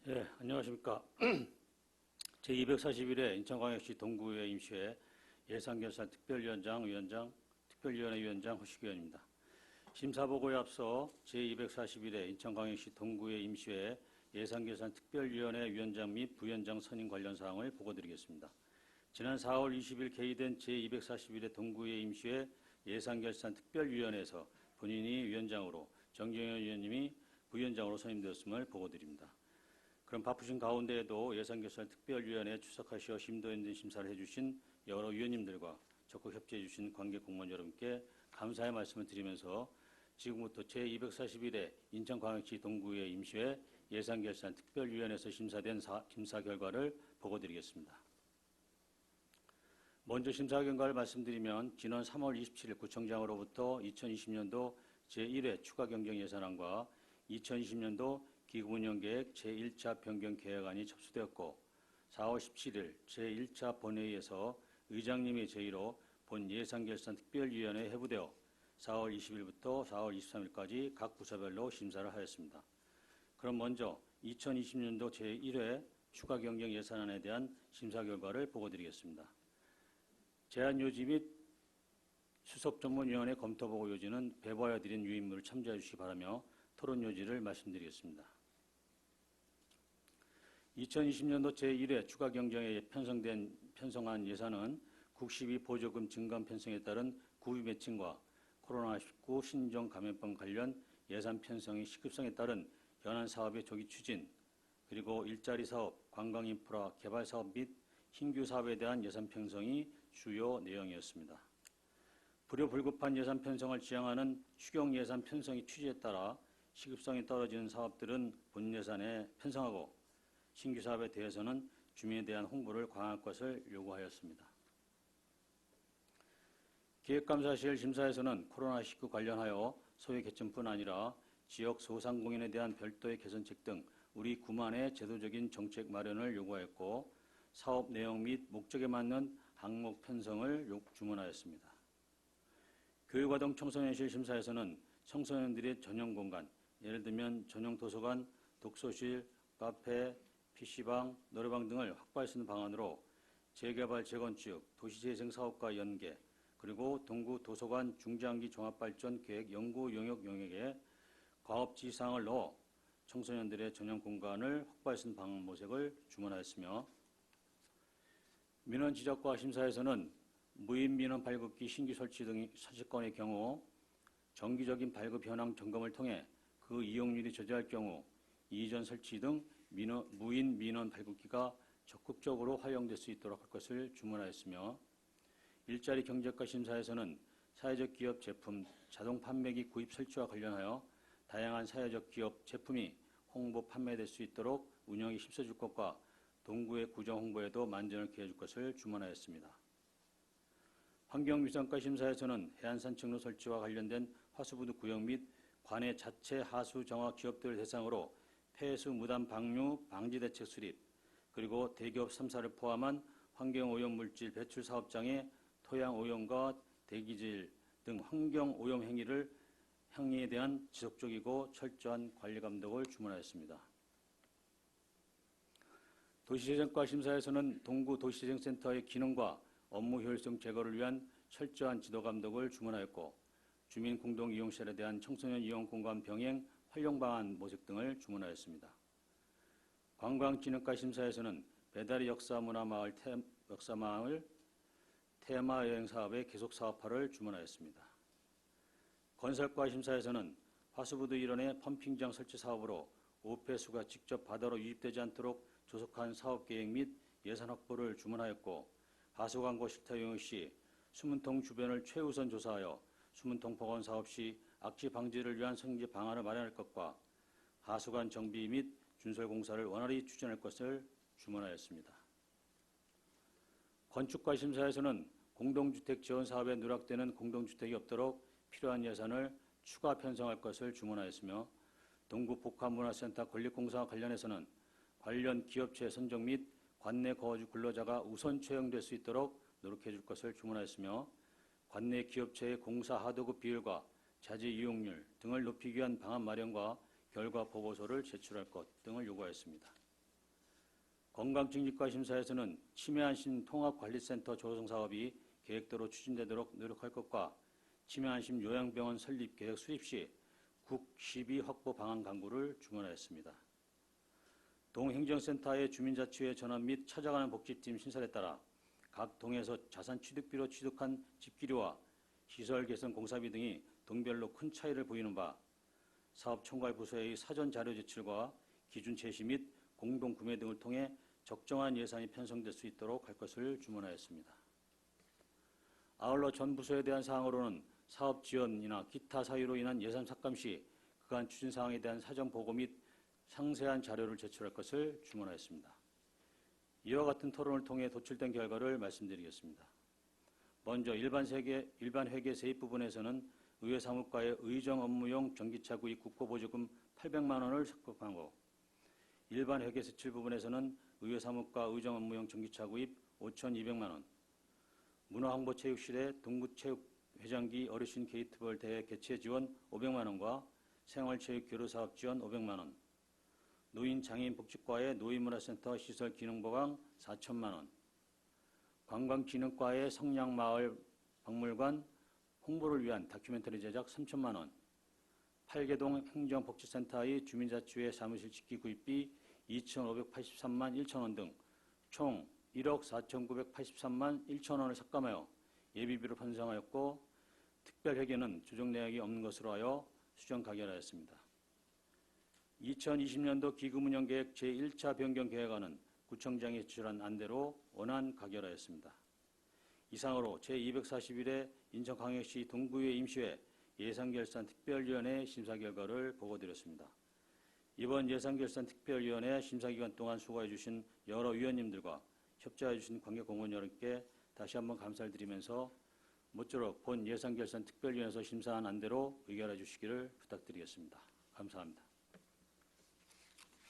예, 안녕하십니까. 제241회 인천광역시 동구의 임시회 예산결산 특별위원장, 특별위원회 위원장 후식 의원입니다. 심사보고에 앞서 제241회 인천광역시 동구의 임시회 예산결산 특별위원회 위원장 및 부위원장 선임 관련 사항을 보고드리겠습니다. 지난 4월 20일 개의된 제241회 동구의 임시회 예산결산 특별위원회에서 본인이 위원장으로 정경현 위원님이 부위원장으로 선임되었음을 보고드립니다. 그럼 바쁘신 가운데에도 예산결산 특별위원회에 출석하시어 심도 있는 심사를 해주신 여러 위원님들과 적극 협조해 주신 관계 공무원 여러분께 감사의 말씀을 드리면서 지금부터 제241회 인천광역시 동구의 임시회 예산결산 특별위원회에서 심사된 심사 결과를 보고드리겠습니다. 먼저 심사 결과를 말씀드리면 지난 3월 27일 구청장으로부터 2020년도 제1회 추가 경정 예산안과 2020년도 기금운영계획 제1차 변경 계획안이 접수되었고 4월 17일 제1차 본회의에서 의장님이 제의로 본 예산결산특별위원회에 회부되어 4월 20일부터 4월 23일까지 각 부서별로 심사를 하였습니다. 그럼 먼저 2020년도 제1회 추가 경정 예산안에 대한 심사 결과를 보고드리겠습니다. 제안요지 및 수석전문위원회 검토보고 요지는 배부하여 드린 유인물을 참조해 주시기 바라며 토론 요지를 말씀드리겠습니다. 2020년도 제1회 추가 경정에 편성한 예산은 국시비 보조금 증감 편성에 따른 구비 매칭과 코로나19 신종 감염병 관련 예산 편성의 시급성에 따른 현안 사업의 조기 추진, 그리고 일자리 사업, 관광 인프라 개발 사업 및 신규 사업에 대한 예산 편성이 주요 내용이었습니다. 불효불급한 예산 편성을 지향하는 추경 예산 편성의 취지에 따라 시급성이 떨어지는 사업들은 본 예산에 편성하고 신규 사업에 대해서는 주민에 대한 홍보를 강화할 것을 요구하였습니다. 기획감사실 심사에서는 코로나19 관련하여 소외 계층뿐 아니라 지역 소상공인에 대한 별도의 개선책 등 우리 구만의 제도적인 정책 마련을 요구하였고 사업 내용 및 목적에 맞는 항목 편성을 주문하였습니다. 교육아동 청소년실 심사에서는 청소년들의 전용 공간, 예를 들면 전용 도서관, 독서실, 카페, PC방, 노래방 등을 확보할 수 있는 방안으로 재개발, 재건축, 도시재생 사업과 연계, 그리고 동구 도서관 중장기 종합발전 계획 연구 영역에 과업 지시사항을 넣어 청소년들의 전용 공간을 확보할 수 있는 방안 모색을 주문하였으며 민원 지적과 심사에서는 무인 민원 발급기 신규 설치 등 사실건의 경우 정기적인 발급 현황 점검을 통해 그 이용률이 저조할 경우 이전 설치 등 무인 민원 발급기가 적극적으로 활용될 수 있도록 할 것을 주문하였으며 일자리 경제과 심사에서는 사회적 기업 제품 자동 판매기 구입 설치와 관련하여 다양한 사회적 기업 제품이 홍보 판매될 수 있도록 운영에 힘써줄 것과 동구의 구정 홍보에도 만전을 기해줄 것을 주문하였습니다. 환경위성과 심사에서는 해안산책로 설치와 관련된 하수부두 구역 및 관내 자체 하수 정화 기업들을 대상으로 폐수 무단 방류 방지 대책 수립, 그리고 대기업 3사를 포함한 환경오염물질 배출 사업장의 토양오염과 대기질 등 환경오염 행위에 대한 지속적이고 철저한 관리 감독을 주문하였습니다. 도시재생과 심사에서는 동구 도시재생센터의 기능과 업무 효율성 제고를 위한 철저한 지도 감독을 주문하였고 주민 공동 이용시설에 대한 청소년 이용 공간 병행 활용 방안 모색 등을 주문하였습니다. 관광진흥과 심사에서는 배달의 역사문화마을 역사마을 테마 여행 사업의 계속 사업화를 주문하였습니다. 건설과 심사에서는 하수부두 일원의 펌핑장 설치 사업으로 오폐수가 직접 바다로 유입되지 않도록 조속한 사업계획 및 예산 확보를 주문하였고 하수광고 실태 용역 시 수문통 주변을 최우선 조사하여 수문통 복원 사업 시 악취 방지를 위한 성지 방안을 마련할 것과 하수관 정비 및 준설 공사를 원활히 추진할 것을 주문하였습니다. 건축과 심사에서는 공동주택 지원 사업에 누락되는 공동주택이 없도록 필요한 예산을 추가 편성할 것을 주문하였으며 동구 복합문화센터 건립공사와 관련해서는 관련 기업체 선정 및 관내 거주 근로자가 우선 채용될 수 있도록 노력해 줄 것을 주문하였으며 관내 기업체의 공사 하도급 비율과 자재 이용률 등을 높이기 위한 방안 마련과 결과 보고서를 제출할 것 등을 요구하였습니다. 건강증진과 심사에서는 치매안심 통합관리센터 조성 사업이 계획대로 추진되도록 노력할 것과 치매안심 요양병원 설립 계획 수립 시 국 시비 확보 방안 강구를 주문하였습니다. 동행정센터의 주민자치회 전환 및 찾아가는 복지팀 신설에 따라 각 동에서 자산 취득비로 취득한 집기료와 시설 개선 공사비 등이 동별로 큰 차이를 보이는 바 사업 총괄 부서의 사전 자료 제출과 기준 제시 및 공동 구매 등을 통해 적정한 예산이 편성될 수 있도록 할 것을 주문하였습니다. 아울러 전 부서에 대한 사항으로는 사업 지연이나 기타 사유로 인한 예산 삭감 시 그간 추진 사항에 대한 사전 보고 및 상세한 자료를 제출할 것을 주문하였습니다. 이와 같은 토론을 통해 도출된 결과를 말씀드리겠습니다. 먼저 일반 회계 세입 부분에서는 의회 사무과의 의정 업무용 전기차 구입 국고보조금 800만 원을 삭감하고 일반 회계 세출 부분에서는 의회 사무과 의정 업무용 전기차 구입 5,200만 원, 문화홍보체육실의 동구체육회장기 어르신 게이트볼 대회 개최 지원 500만 원과 생활체육 교류사업 지원 500만 원, 노인장애인복지과의 노인문화센터 시설 기능보강 4천만 원, 관광진흥과의 성량마을 박물관 홍보를 위한 다큐멘터리 제작 3천만 원, 팔계동 행정복지센터의 주민자치회 사무실 짓기 구입비 2,583만 1천 원 등 총 1억 4,983만 1천 원을 삭감하여 예비비로 편성하였고 특별회계는 조정 내역이 없는 것으로 하여 수정 가결하였습니다. 2020년도 기금운영계획 제1차 변경 계획안은 구청장이 제출한 안대로 원안 가결하였습니다. 이상으로 제241회 인천광역시 동구의회 임시회 예산결산특별위원회 심사 결과를 보고드렸습니다. 이번 예산결산특별위원회 심사기간 동안 수고해 주신 여러 위원님들과 협조해 주신 관계공무원 여러분께 다시 한번 감사를 드리면서 모쪼록 본 예산결산특별위원회에서 심사한 안대로 의결해 주시기를 부탁드리겠습니다. 감사합니다.